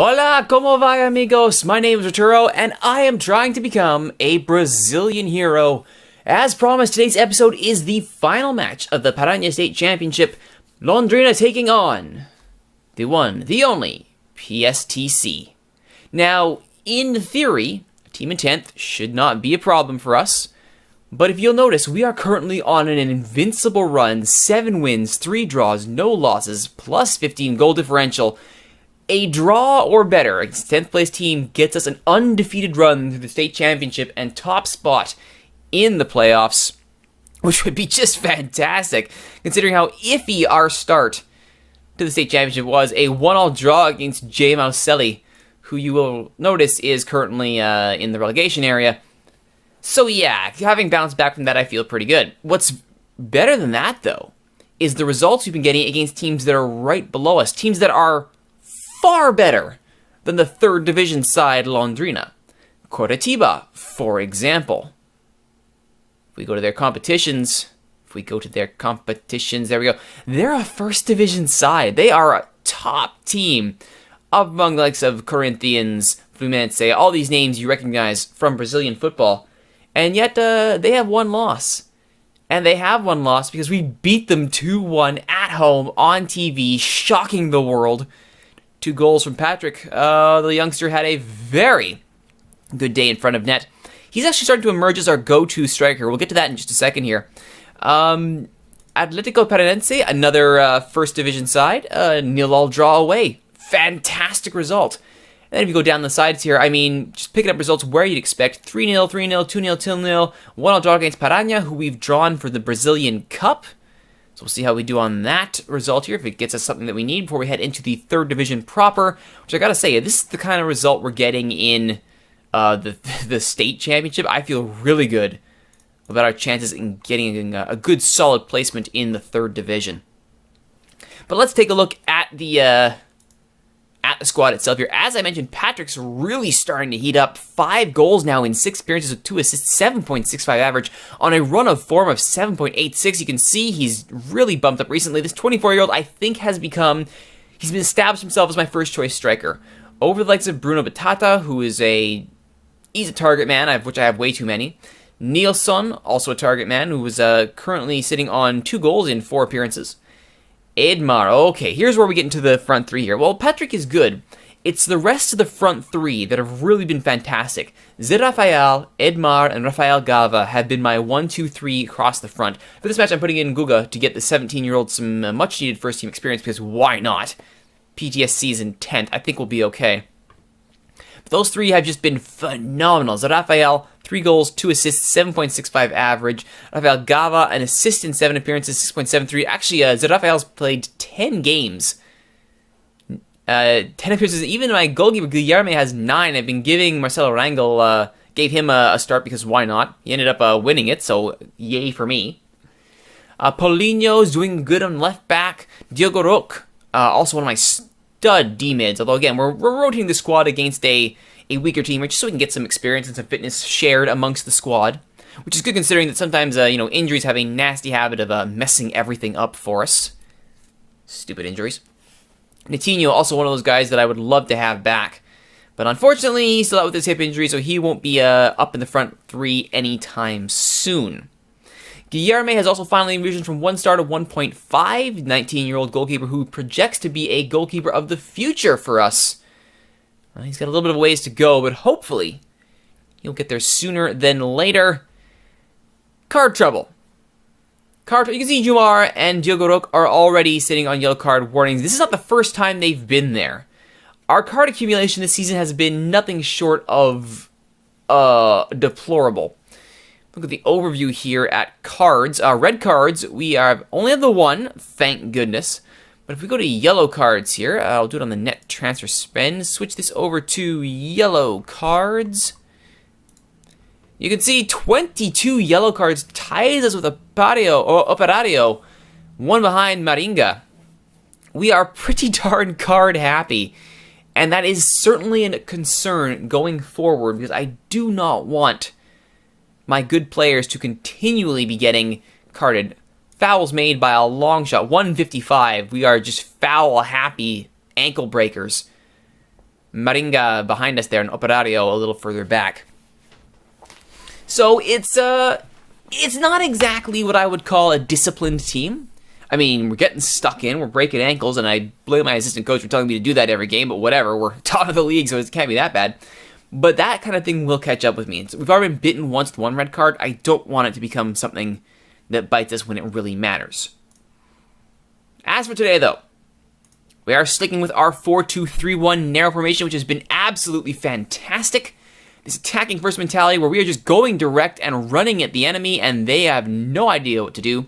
Hola, ¿cómo va, amigos? My name is Rituro, and I am trying to become a Brazilian hero. As promised, today's episode is the final match of the Paraná State Championship. Londrina taking on the one, the only, PSTC. Now, in theory, a team in 10th should not be a problem for us. But if you'll notice, we are currently on an invincible run, 7 wins, 3 draws, no losses, plus 15 goal differential. A draw or better against 10th place team gets us an undefeated run through the state championship and top spot in the playoffs, which would be just fantastic, considering how iffy our start to the state championship was. A 1-1 draw against J. Mauselli, who you will notice is currently in the relegation area. So yeah, having bounced back from that, I feel pretty good. What's better than that, though, is the results we've been getting against teams that are right below us, teams that are far better than the 3rd division side Londrina. Coritiba, for example. If we go to their competitions, there we go. They're a 1st division side. They are a top team among the likes of Corinthians, Fluminense, all these names you recognize from Brazilian football. And yet, they have 1 loss. And they have 1 loss because we beat them 2-1 at home on TV, shocking the world. 2 goals from Patrick. The youngster had a very good day in front of net. He's actually starting to emerge as our go-to striker. We'll get to that in just a second here. Atletico Paranaense, another 1st division side, 0-0 draw away. Fantastic result. And then if you go down the sides here, I mean, just picking up results where you'd expect. 3-0, 3-0, 2-0, 2-0, 1-0 draw against Paraná, who we've drawn for the Brazilian Cup. So we'll see how we do on that result here, if it gets us something that we need before we head into the 3rd division proper, which I gotta say, this is the kind of result we're getting in the state championship. I feel really good about our chances in getting a good solid placement in the 3rd division. But let's take a look at the squad itself here. As I mentioned, Patrick's really starting to heat up. 5 goals now in 6 appearances with 2 assists, 7.65 average on a run of form of 7.86. You can see he's really bumped up recently. This 24-year-old, I think, he's been established himself as my first choice striker. Over the likes of Bruno Batata, who is he's a target man, of which I have way too many. Nilsson, also a target man, who was currently sitting on 2 goals in 4 appearances. Edmar, okay, here's where we get into the front 3 here. Well, Patrick is good. It's the rest of the front 3 that have really been fantastic. Zé Rafael, Edmar, and Rafael Gava have been my 1-2-3 across the front. For this match, I'm putting in Guga to get the 17-year-old some much-needed first-team experience, because why not? PTSC's intent, I think, will be okay. But those 3 have just been phenomenal. Zé Rafael, 3 goals, 2 assists, 7.65 average. Rafael Gava, an assist in 7 appearances, 6.73. Actually, Zé Rafael's played 10 games. 10 appearances. Even my goalkeeper, Guilherme, has 9. I've been giving Marcelo Rangel, gave him a start because why not? He ended up winning it, so yay for me. Paulinho's doing good on left back. Diogo Roque, also one of my stud D-mids. Although, again, we're rotating the squad against a weaker team, just so we can get some experience and some fitness shared amongst the squad, which is good considering that sometimes, injuries have a nasty habit of messing everything up for us. Stupid injuries. Netinho, also one of those guys that I would love to have back, but unfortunately, he's still out with his hip injury, so he won't be up in the front 3 anytime soon. Guilherme has also finally risen from 1 star to 1.5, 19-year-old goalkeeper who projects to be a goalkeeper of the future for us. He's got a little bit of ways to go, but hopefully he'll get there sooner than later. Card trouble. You can see Jumar and Diogo Roque are already sitting on yellow card warnings. This is not the first time they've been there. Our card accumulation this season has been nothing short of deplorable. Look at the overview here at cards. Red cards, we only have the 1, thank goodness. But if we go to yellow cards here, I'll do it on the net transfer spend. Switch this over to yellow cards. You can see 22 yellow cards ties us with Operario, 1 behind Maringa. We are pretty darn card happy. And that is certainly a concern going forward, because I do not want my good players to continually be getting carded. Fouls made by a long shot, 155. We are just foul-happy ankle breakers. Maringa behind us there, and Operario a little further back. So it's not exactly what I would call a disciplined team. I mean, we're getting stuck in, we're breaking ankles, and I blame my assistant coach for telling me to do that every game, but whatever, we're top of the league, so it can't be that bad. But that kind of thing will catch up with me. So we've already been bitten once with one red card. I don't want it to become something that bites us when it really matters. As for today, though, we are sticking with our 4-2-3-1 narrow formation, which has been absolutely fantastic. This attacking first mentality where we are just going direct and running at the enemy, and they have no idea what to do.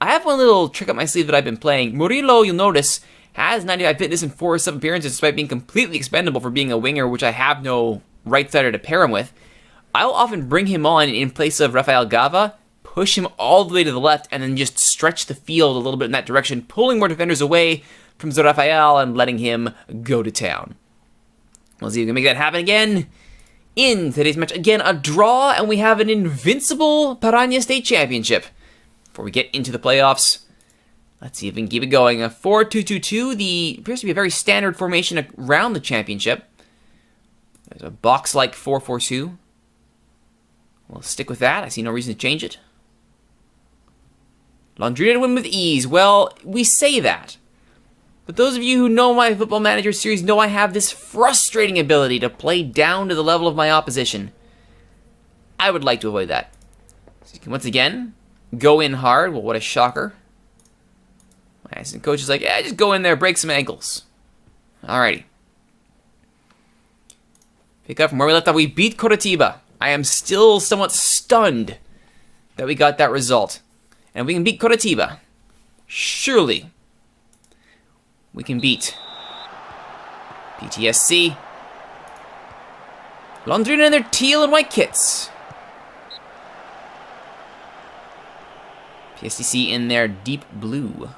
I have one little trick up my sleeve that I've been playing. Murillo, you'll notice, has 95 fitness and 4 sub appearances despite being completely expendable for being a winger, which I have no right-sider to pair him with. I'll often bring him on in place of Rafael Gava, push him all the way to the left, and then just stretch the field a little bit in that direction, pulling more defenders away from Rafael and letting him go to town. We'll see if we can make that happen again. In today's match, again, a draw, and we have an invincible Paraña State Championship. Before we get into the playoffs, let's see if we can keep it going. A 4-2-2-2, appears to be a very standard formation around the championship. There's a box-like 4-4-2. We'll stick with that. I see no reason to change it. Londrina to win with ease. Well, we say that. But those of you who know my Football Manager series know I have this frustrating ability to play down to the level of my opposition. I would like to avoid that. So you can once again go in hard. Well, what a shocker. My assistant coach is like, yeah, just go in there, break some ankles. Alrighty. Pick up from where we left off. We beat Coritiba. I am still somewhat stunned that we got that result. And we can beat Coritiba. Surely we can beat PSTC, Londrina in their teal and white kits, PSTC in their deep blue.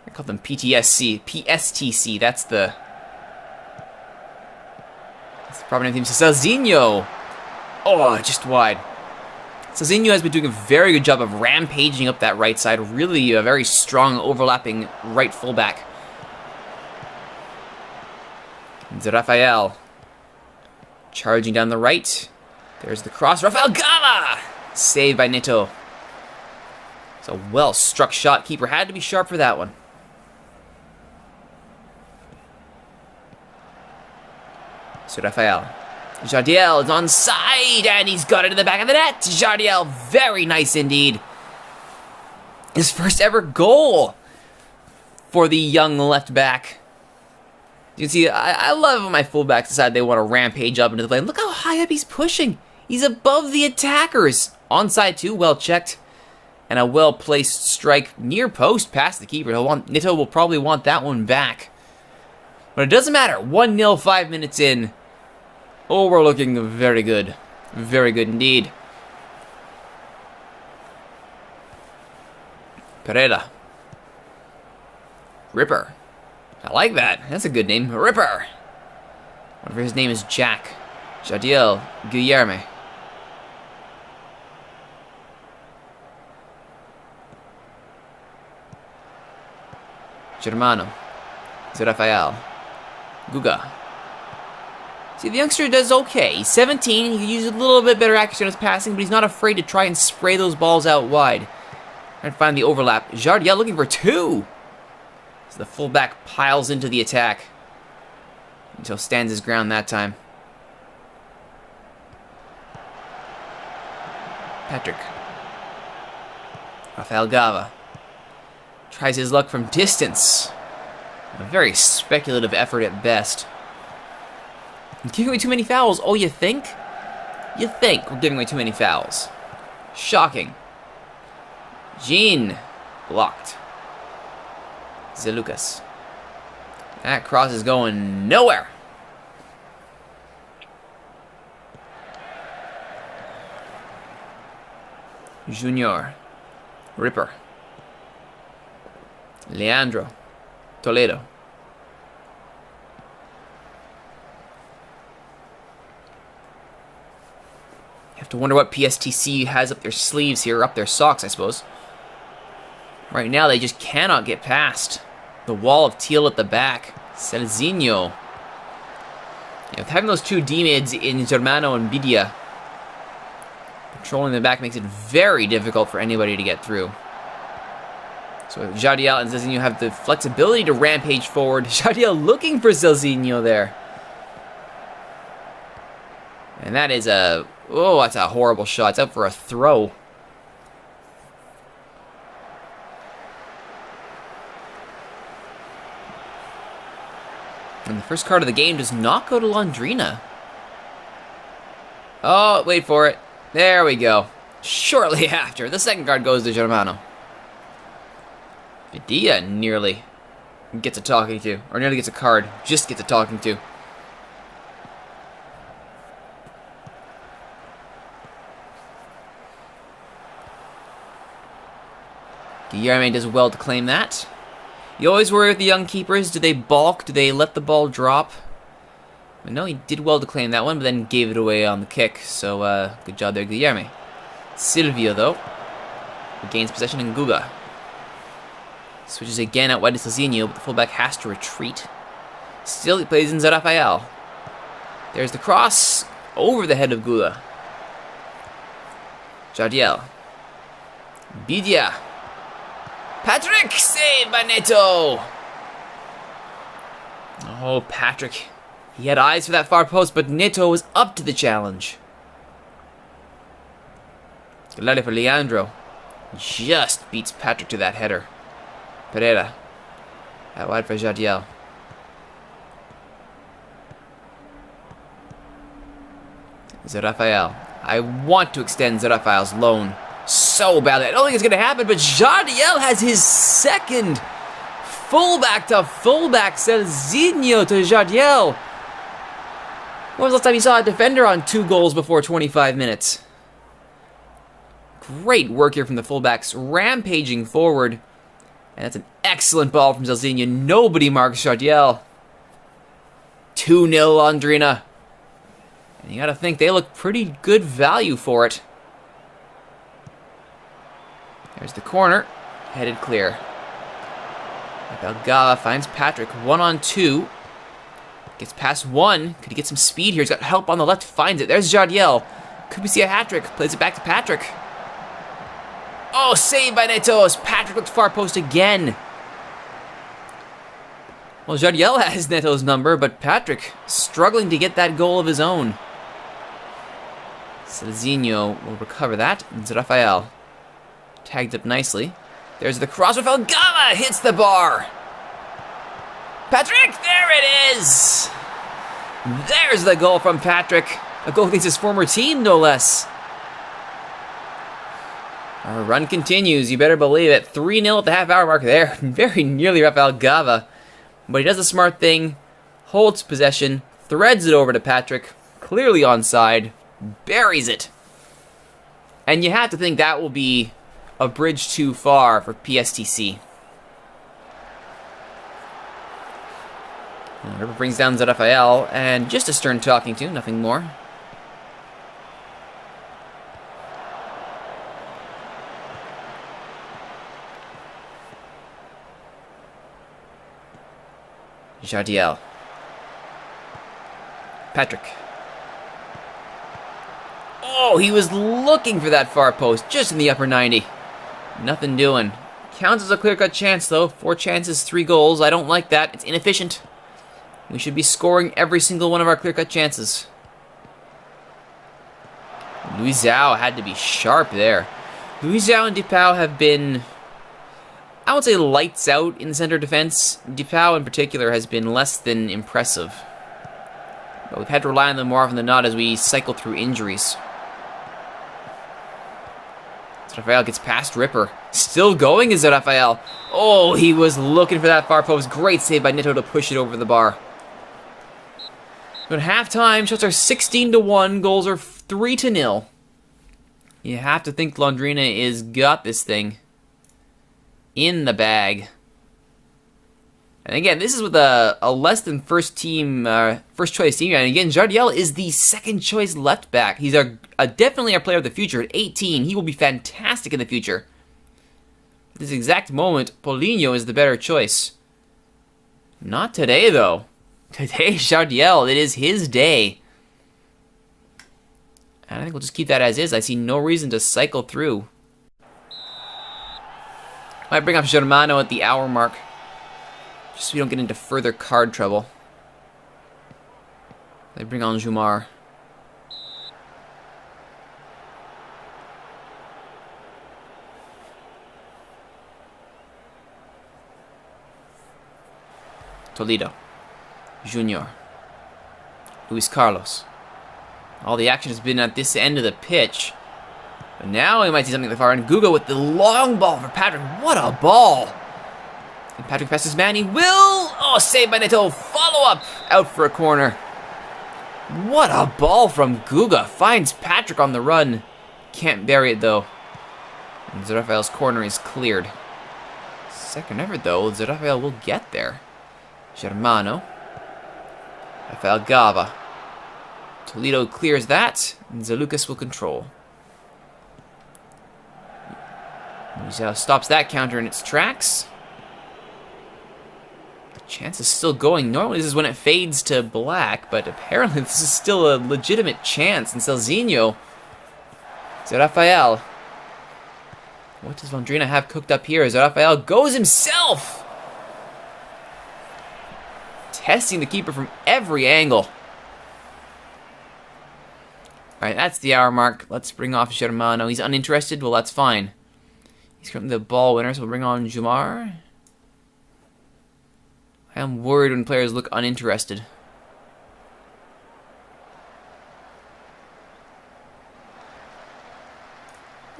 I call them PSTC. That's the proper name. Salzinho. Oh, just wide. Salzinho has been doing a very good job of rampaging up that right side. Really a very strong overlapping right fullback. It's Rafael charging down the right. There's the cross. Rafael Gava! Saved by Nito. It's a well-struck shot. Keeper had to be sharp for that one. So Rafael. Jardiel is onside, and he's got it in the back of the net. Jardiel, very nice indeed. His first ever goal for the young left back. You can see, I love when my fullbacks decide they want to rampage up into the play. Look how high up he's pushing. He's above the attackers. Onside too, well checked. And a well-placed strike near post past the keeper. Nito will probably want that one back. But it doesn't matter. 1-0, 5 minutes in. Oh, we're looking very good. Very good indeed. Pereira. Ripper. I like that. That's a good name. Ripper. Whatever his name is, Jack. Jadiel Guilherme. Germano. Rafael. Guga. See, the youngster does okay. He's 17. He can use a little bit better accuracy on his passing, but he's not afraid to try and spray those balls out wide. Trying to find the overlap. Jardiel looking for 2. So the fullback piles into the attack. Until stands his ground that time. Patrick. Rafael Gava. Tries his luck from distance. A very speculative effort at best. Giving away too many fouls. Oh, you think? You think we're giving away too many fouls. Shocking. Jean. Blocked. Zelucas. That cross is going nowhere. Junior. Ripper. Leandro. Toledo. You have to wonder what PSTC has up their sleeves here, up their socks, I suppose. Right now, they just cannot get past the wall of teal at the back. Selzinho. Yeah, with having those two D-mids in Germano and Bidia, controlling the back makes it very difficult for anybody to get through. So Jadiel and Selzinho have the flexibility to rampage forward. Jadiel looking for Selzinho there. And that is a... Oh, that's a horrible shot. It's out for a throw. And the first card of the game does not go to Londrina. Oh, wait for it. There we go. Shortly after, the second card goes to Germano. Vidia nearly gets a talking to. Or nearly gets a card. Just gets a talking to. Guilherme does well to claim that. You always worry with the young keepers. Do they balk? Do they let the ball drop? But no, he did well to claim that one, but then gave it away on the kick. So, good job there, Guilherme. Silvio, though, regains possession in Guga. Switches again out wide to Selzinho, but the fullback has to retreat. Still, he plays in Rafael. There's the cross over the head of Guga. Jadiel. Bidia. Patrick, saved by Neto. Oh, Patrick. He had eyes for that far post, but Neto was up to the challenge. Galera for Leandro. Just beats Patrick to that header. Pereira. Out wide for Jadiel. Zerafael. I want to extend Zerafael's loan so badly. I don't think it's going to happen, but Jadiel has his second fullback to fullback. Selzinho to Jadiel. When was the last time you saw a defender on 2 goals before 25 minutes? Great work here from the fullbacks, rampaging forward. And that's an excellent ball from Selzinho. Nobody marks Jadiel. 2-0 Londrina. And you gotta think they look pretty good value for it. There's the corner. Headed clear. Belgava finds Patrick. 1-on-2. Gets past one. Could he get some speed here? He's got help on the left. Finds it. There's Jadiel. Could we see a hat-trick? Plays it back to Patrick. Oh, saved by Neto as Patrick looked far post again. Well, Jadiel has Neto's number, but Patrick struggling to get that goal of his own. Selzinho will recover that. And Rafael tagged up nicely. There's the cross. Rafael Gama hits the bar. Patrick, there it is. There's the goal from Patrick. A goal against his former team, no less. Our run continues, you better believe it. 3-0 at the half-hour mark there. Very nearly Rafael Gava. But he does the smart thing, holds possession, threads it over to Patrick, clearly onside, buries it. And you have to think that will be a bridge too far for PSTC. Ripper brings down Rafael, and just a stern talking to, nothing more. Jadiel. Patrick. Oh, he was looking for that far post, just in the upper 90. Nothing doing. Counts as a clear-cut chance, though. 4 chances, 3 goals. I don't like that. It's inefficient. We should be scoring every single one of our clear-cut chances. Luizao had to be sharp there. Luizao and Depau have been, I would say, lights out in the center defense. Depau in particular has been less than impressive. But we've had to rely on them more often than not as we cycle through injuries. Rafael gets past Ripper. Still going is Rafael. Oh, he was looking for that far post. Great save by Neto to push it over the bar. But halftime, shots are 16-1. Goals are 3-0. You have to think Londrina is got this thing in the bag. And again, this is with a less than first choice team. And again, Jadiel is the second choice left back. He's definitely our player of the future. At 18, he will be fantastic in the future. At this exact moment, Paulinho is the better choice. Not today, though. Today, Jardiel, it is his day. And I think we'll just keep that as is. I see no reason to cycle through. Might bring up Germano at the hour mark, just so we don't get into further card trouble. They bring on Jumar. Toledo. Junior. Luis Carlos. All the action has been at this end of the pitch. But now we might see something at the far end. Guga with the long ball for Patrick. What a ball! And Patrick passes his man. He will! Oh, saved by Neto. Follow up. Out for a corner. What a ball from Guga. Finds Patrick on the run. Can't bury it, though. And Zerafael's corner is cleared. Second effort, though. Zerafael will get there. Germano. Rafael Gava. Toledo clears that, and Zalukas will control. Mizell stops that counter in its tracks. The chance is still going. Normally this is when it fades to black, but apparently this is still a legitimate chance. And Celzinho. Zerafael. What does Londrina have cooked up here? Zerafael goes himself! Testing the keeper from every angle. Alright, that's the hour mark. Let's bring off Germano. He's uninterested. Well, that's fine. He's currently the ball winner, so we'll bring on Jumar. I am worried when players look uninterested.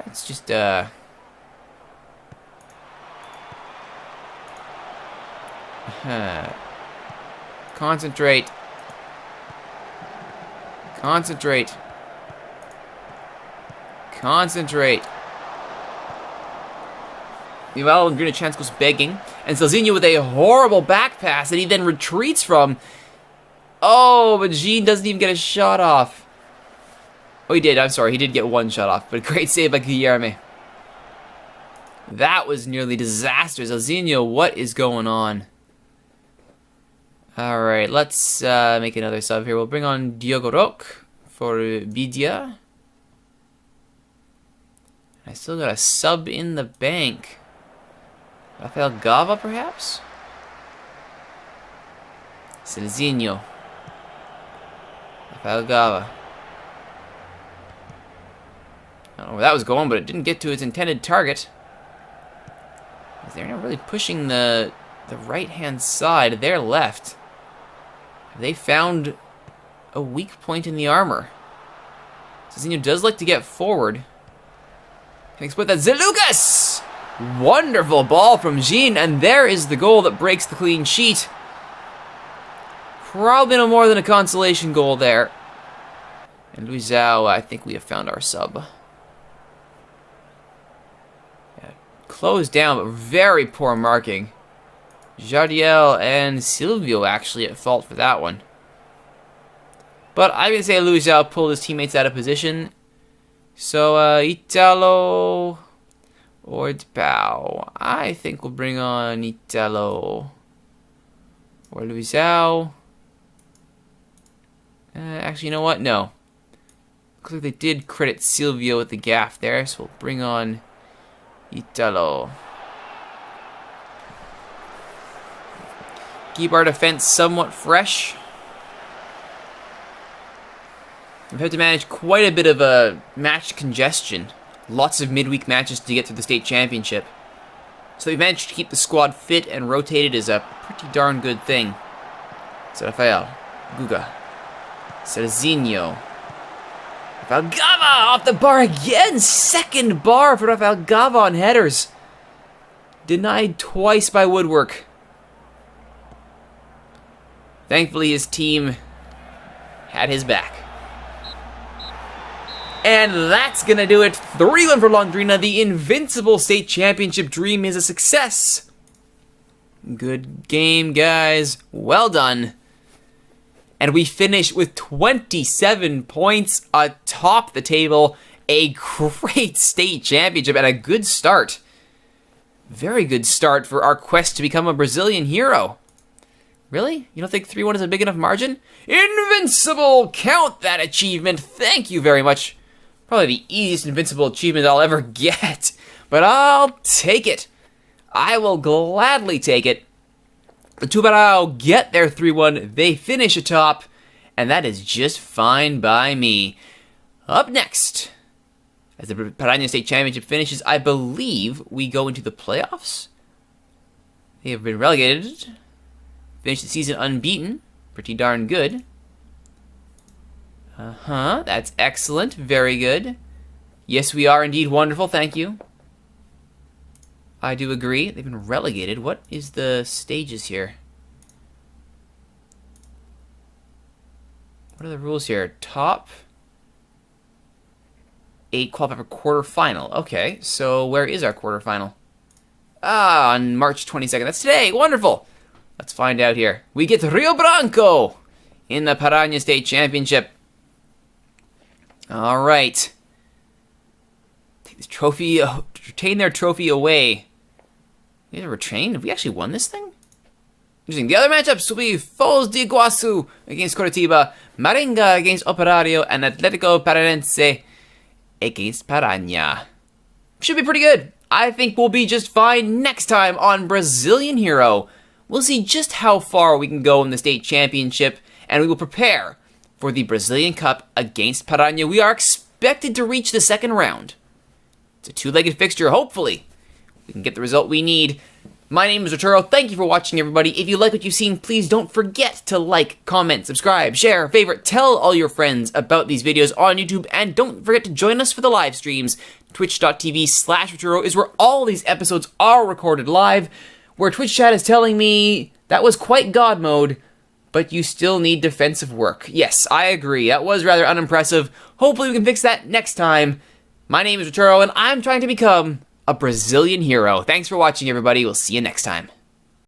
That's just, Concentrate. Concentrate. Concentrate. Meanwhile, Londrina chance goes begging. And Celzinho with a horrible back pass that he then retreats from. Oh, but Jean doesn't even get a shot off. Oh, he did. I'm sorry. He did get one shot off. But great save by Guilherme. That was nearly disastrous. Celzinho, what is going on? Alright, let's make another sub here. We'll bring on Diogo Roque for Bidia. I still got a sub in the bank. Rafael Gava, perhaps? Celzinho. Rafael Gava. I don't know where that was going, but it didn't get to its intended target. They're not really pushing the right-hand side. They're left. They found a weak point in the armor. Celzinho does like to get forward. Can exploit that. Zalukas! Wonderful ball from Jean, and there is the goal that breaks the clean sheet. Probably no more than a consolation goal there. And Luizao, I think we have found our sub. Yeah, closed down, but very poor marking. Jardiel and Silvio actually at fault for that one. But I'm going to say Luizao pulled his teammates out of position. So, Italo or Pau. I think we'll bring on Italo or Luizao. Actually, you know what? No. Looks like they did credit Silvio with the gaff there, so we'll bring on Italo. Keep our defense somewhat fresh. We've had to manage quite a bit of a match congestion. Lots of midweek matches to get through the state championship. So we've managed to keep the squad fit and rotated is a pretty darn good thing. Rafael, Guga, Celzinho. Rafael Gava off the bar again. Second bar for Rafael Gava on headers. Denied twice by Woodwork. Thankfully, his team had his back. And that's going to do it. 3-1 for Londrina. The invincible state championship dream is a success. Good game, guys. Well done. And we finish with 27 points atop the table. A great state championship and a good start. Very good start for our quest to become a Brazilian hero. Really? You don't think 3-1 is a big enough margin? Invincible! Count that achievement. Thank you very much. Probably the easiest invincible achievement I'll ever get. But I'll take it. I will gladly take it. The Tubarão get their 3-1. They finish atop. And that is just fine by me. Up next, as the Piranha State Championship finishes, I believe we go into the playoffs. They have been relegated. Finished the season unbeaten. Pretty darn good. That's excellent. Very good. Yes, we are indeed wonderful. Thank you. I do agree. They've been relegated. What is the stages here? What are the rules here? Top 8 qualify for quarterfinal. Okay, so where is our quarterfinal? On March 22nd. That's today. Wonderful. Let's find out here. We get Rio Branco in the Piranha State Championship. All right. Take this trophy, retain their trophy away. We have to retain? Have we actually won this thing? Interesting. The other matchups will be Foz de Iguaçu against Coritiba, Maringa against Operario, and Atlético Paranense against Piranha. Should be pretty good. I think we'll be just fine next time on Brazilian Hero. We'll see just how far we can go in the state championship, and we will prepare for the Brazilian Cup against Piranha. We are expected to reach the second round. It's a two-legged fixture. Hopefully, we can get the result we need. My name is Rituro. Thank you for watching, everybody. If you like what you've seen, please don't forget to like, comment, subscribe, share, favorite, tell all your friends about these videos on YouTube, and don't forget to join us for the live streams. Twitch.tv/Rituro is where all these episodes are recorded live, where Twitch chat is telling me that was quite God mode, but you still need defensive work. Yes, I agree. That was rather unimpressive. Hopefully we can fix that next time. My name is Rituro, and I'm trying to become a Brazilian hero. Thanks for watching, everybody. We'll see you next time.